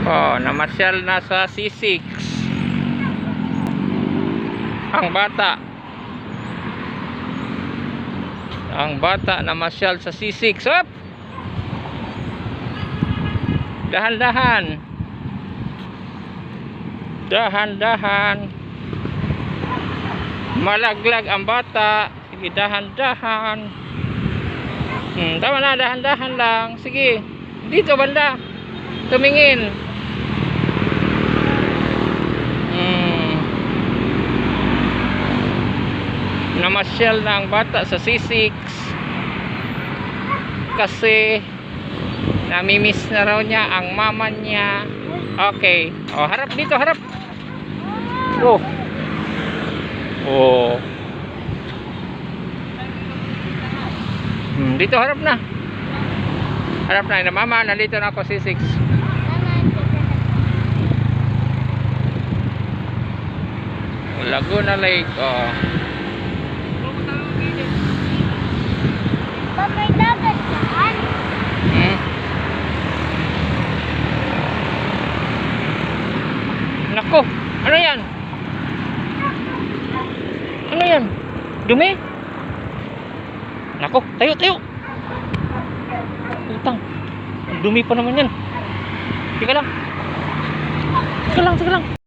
Oh, namasyal na sa C6 ang bata. Ang bata namasyal sa C6. Up! Dahan-dahan. Dahan-dahan. Malaglag ang bata. Sige, dahan-dahan. Tama na, dahan-dahan lang. Sige, dito banda. Tumingin. Namasyal na ang bata sa C6 kasi namimiss na raw niya ang mama niya. Okay. Oh, harap dito, harap. Oh. Oh. Dito harap na. Harap na, ina mama, nandito na ako C6. Laguna Lake. Oh. May dagat saan? Nako, ano yan? Ano yan? Dumi? Nako, tayo, tayo. Utang. Dumi pa naman yan. Teka lang. Teka lang, teka lang.